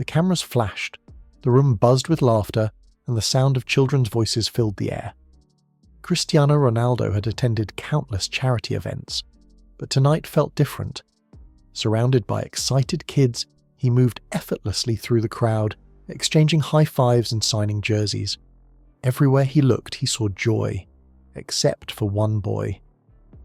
The cameras flashed, the room buzzed with laughter, and the sound of children's voices filled the air. Cristiano Ronaldo had attended countless charity events, but tonight felt different. Surrounded by excited kids, he moved effortlessly through the crowd, exchanging high fives and signing jerseys. Everywhere he looked, he saw joy, except for one boy.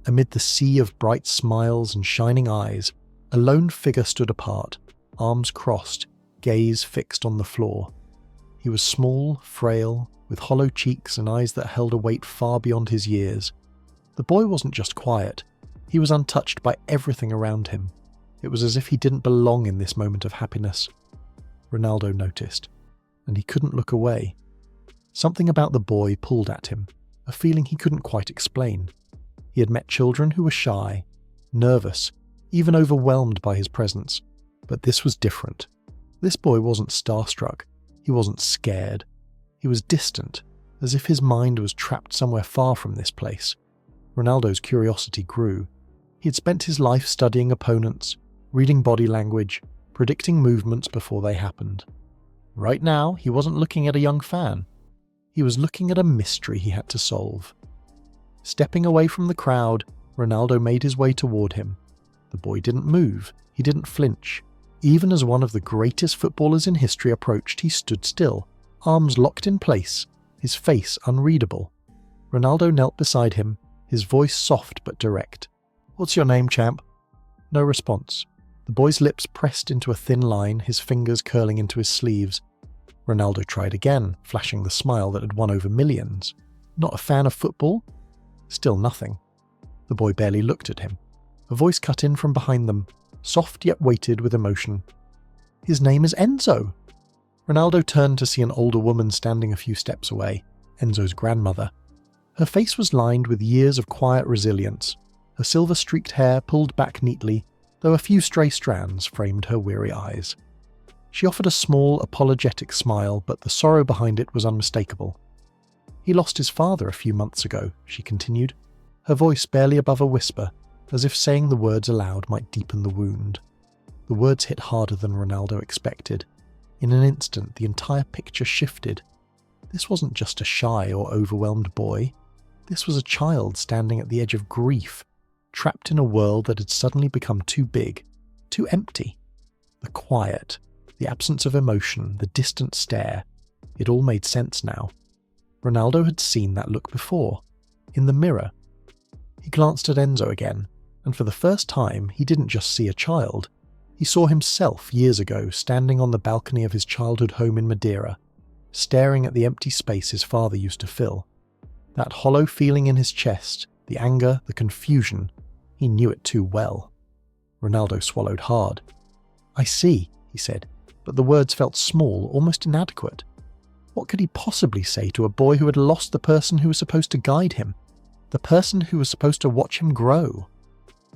Amid the sea of bright smiles and shining eyes, a lone figure stood apart, arms crossed, gaze fixed on the floor. He was small, frail, with hollow cheeks and eyes that held a weight far beyond his years. The boy wasn't just quiet, he was untouched by everything around him. It was as if he didn't belong in this moment of happiness. Ronaldo noticed, and he couldn't look away. Something about the boy pulled at him, a feeling he couldn't quite explain. He had met children who were shy, nervous, even overwhelmed by his presence, but this was different. This boy wasn't starstruck, he wasn't scared. He was distant, as if his mind was trapped somewhere far from this place. Ronaldo's curiosity grew. He had spent his life studying opponents, reading body language, predicting movements before they happened. Right now, he wasn't looking at a young fan. He was looking at a mystery he had to solve. Stepping away from the crowd, Ronaldo made his way toward him. The boy didn't move, he didn't flinch. Even as one of the greatest footballers in history approached, he stood still, arms locked in place, his face unreadable. Ronaldo knelt beside him, his voice soft but direct. "What's your name, champ?" No response. The boy's lips pressed into a thin line, his fingers curling into his sleeves. Ronaldo tried again, flashing the smile that had won over millions. Not a fan of football? Still nothing. The boy barely looked at him. A voice cut in from behind them, soft yet weighted with emotion. "His name is Enzo." Ronaldo turned to see an older woman standing a few steps away, Enzo's grandmother. Her face was lined with years of quiet resilience. Her silver-streaked hair pulled back neatly, though a few stray strands framed her weary eyes. She offered a small, apologetic smile, but the sorrow behind it was unmistakable. "He lost his father a few months ago," she continued, her voice barely above a whisper, as if saying the words aloud might deepen the wound. The words hit harder than Ronaldo expected. In an instant, the entire picture shifted. This wasn't just a shy or overwhelmed boy. This was a child standing at the edge of grief, trapped in a world that had suddenly become too big, too empty. The quiet, the absence of emotion, the distant stare, it all made sense now. Ronaldo had seen that look before, in the mirror. He glanced at Enzo again, and for the first time he didn't just see a child. He saw himself years ago standing on the balcony of his childhood home in Madeira, staring at the empty space his father used to fill. That hollow feeling in his chest, the anger, the confusion, he knew it too well. Ronaldo swallowed hard. "I see," he said, but the words felt small, almost inadequate. What could he possibly say to a boy who had lost the person who was supposed to guide him, the person who was supposed to watch him grow?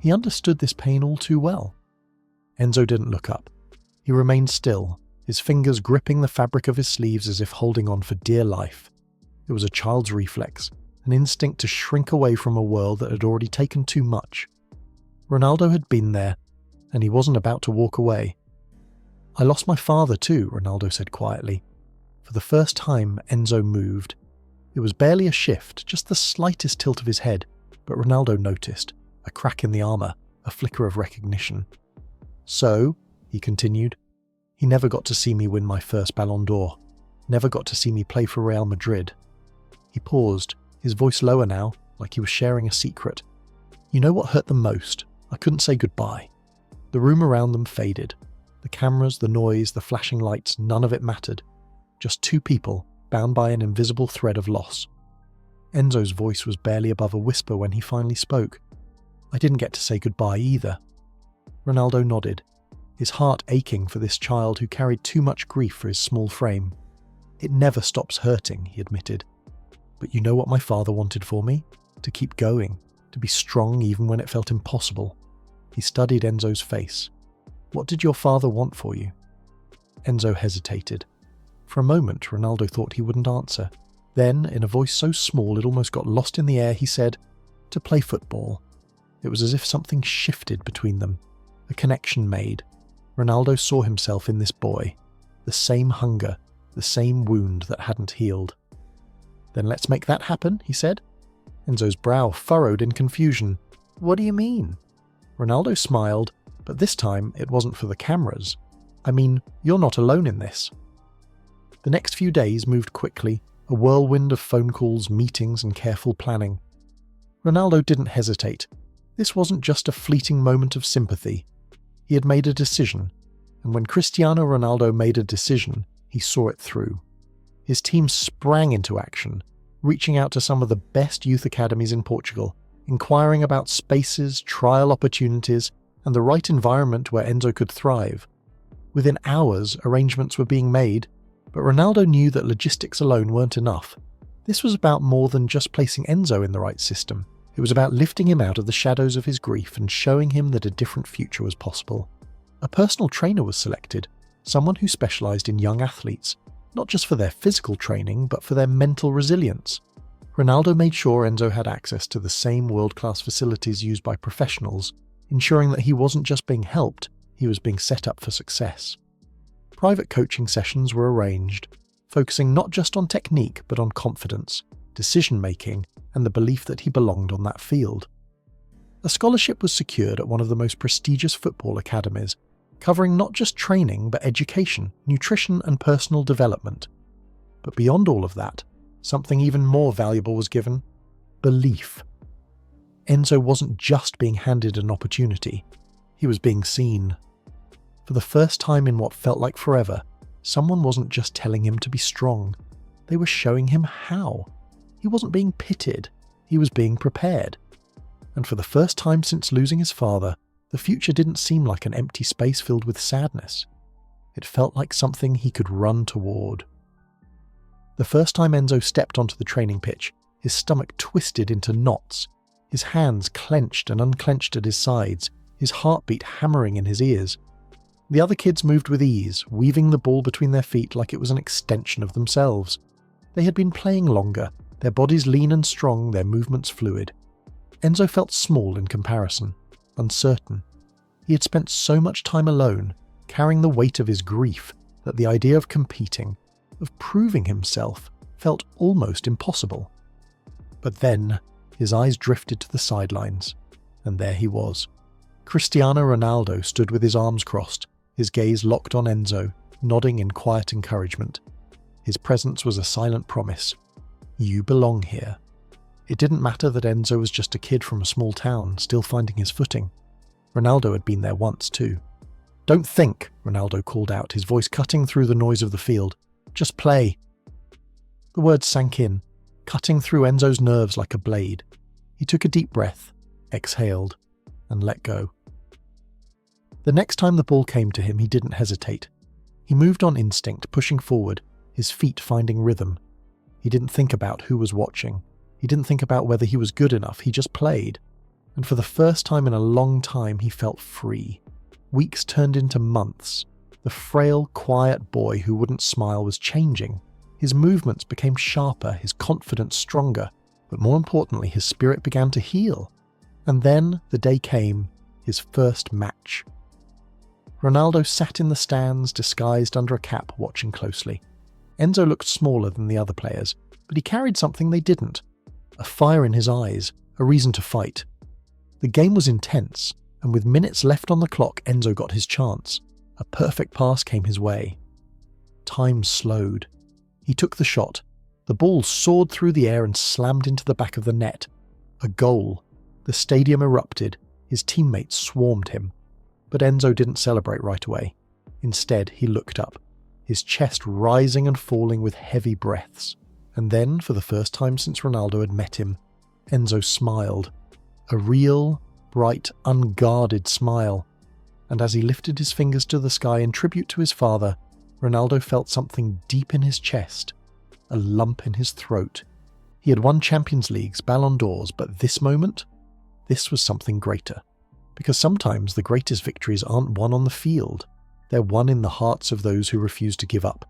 He understood this pain all too well. Enzo didn't look up. He remained still, his fingers gripping the fabric of his sleeves as if holding on for dear life. It was a child's reflex, an instinct to shrink away from a world that had already taken too much. Ronaldo had been there, and he wasn't about to walk away. "I lost my father too," Ronaldo said quietly. For the first time, Enzo moved. It was barely a shift, just the slightest tilt of his head, but Ronaldo noticed, a crack in the armour, a flicker of recognition. "So," he continued, "he never got to see me win my first Ballon d'Or, never got to see me play for Real Madrid." He paused, his voice lower now, like he was sharing a secret. "You know what hurt the most? I couldn't say goodbye." The room around them faded. The cameras, the noise, the flashing lights, none of it mattered. Just two people, bound by an invisible thread of loss. Enzo's voice was barely above a whisper when he finally spoke. "I didn't get to say goodbye either." Ronaldo nodded, his heart aching for this child who carried too much grief for his small frame. "It never stops hurting," he admitted. "But you know what my father wanted for me? To keep going, to be strong even when it felt impossible." He studied Enzo's face. "What did your father want for you?" Enzo hesitated. For a moment, Ronaldo thought he wouldn't answer. Then, in a voice so small it almost got lost in the air, he said, "To play football." It was as if something shifted between them, a connection made. Ronaldo saw himself in this boy. the same hunger, the same wound that hadn't healed. "Then let's make that happen," he said. Enzo's brow furrowed in confusion. "What do you mean?" Ronaldo smiled, but this time it wasn't for the cameras. "I mean, you're not alone in this." The next few days moved quickly, a whirlwind of phone calls, meetings, and careful planning. Ronaldo didn't hesitate. This wasn't just a fleeting moment of sympathy. He had made a decision, and when Cristiano Ronaldo made a decision, he saw it through. His team sprang into action, reaching out to some of the best youth academies in Portugal, inquiring about spaces, trial opportunities, and the right environment where Enzo could thrive. Within hours, arrangements were being made, but Ronaldo knew that logistics alone weren't enough. This was about more than just placing Enzo in the right system. It was about lifting him out of the shadows of his grief and showing him that a different future was possible. A personal trainer was selected, someone who specialized in young athletes, not just for their physical training, but for their mental resilience. Ronaldo made sure Enzo had access to the same world-class facilities used by professionals, ensuring that he wasn't just being helped, he was being set up for success. Private coaching sessions were arranged, focusing not just on technique but on confidence, decision-making, and the belief that he belonged on that field. A scholarship was secured at one of the most prestigious football academies, covering not just training but education, nutrition, and personal development. But beyond all of that, something even more valuable was given: belief. Enzo wasn't just being handed an opportunity, he was being seen. For the first time in what felt like forever, someone wasn't just telling him to be strong, they were showing him how. He wasn't being pitted, he was being prepared. And for the first time since losing his father, the future didn't seem like an empty space filled with sadness. It felt like something he could run toward. The first time Enzo stepped onto the training pitch, his stomach twisted into knots, his hands clenched and unclenched at his sides, his heartbeat hammering in his ears. The other kids moved with ease, weaving the ball between their feet like it was an extension of themselves. They had been playing longer, their bodies lean and strong, their movements fluid. Enzo felt small in comparison, uncertain. He had spent so much time alone, carrying the weight of his grief, that the idea of competing, of proving himself, felt almost impossible. But then, his eyes drifted to the sidelines, and there he was. Cristiano Ronaldo stood with his arms crossed, his gaze locked on Enzo, nodding in quiet encouragement. His presence was a silent promise. You belong here. It didn't matter that Enzo was just a kid from a small town, still finding his footing. Ronaldo had been there once too. "Don't think," Ronaldo called out, his voice cutting through the noise of the field. "Just play." The words sank in, cutting through Enzo's nerves like a blade. He took a deep breath, exhaled, and let go. The next time the ball came to him, he didn't hesitate. He moved on instinct, pushing forward, his feet finding rhythm. He didn't think about who was watching. He didn't think about whether he was good enough, he just played. And for the first time in a long time, he felt free. Weeks turned into months. The frail, quiet boy who wouldn't smile was changing. His movements became sharper, his confidence stronger, but more importantly, his spirit began to heal. And then the day came, his first match. Ronaldo sat in the stands, disguised under a cap, watching closely. Enzo looked smaller than the other players, but he carried something they didn't. A fire in his eyes, a reason to fight. The game was intense, and with minutes left on the clock, Enzo got his chance. A perfect pass came his way. Time slowed. He took the shot. The ball soared through the air and slammed into the back of the net. A goal. The stadium erupted. His teammates swarmed him. But Enzo didn't celebrate right away. Instead, he looked up, his chest rising and falling with heavy breaths. And then, for the first time since Ronaldo had met him, Enzo smiled. A real, bright, unguarded smile. And as he lifted his fingers to the sky in tribute to his father, Ronaldo felt something deep in his chest, a lump in his throat. He had won Champions Leagues, Ballon d'Ors, but this moment? This was something greater. Because sometimes the greatest victories aren't won on the field. They're won in the hearts of those who refuse to give up,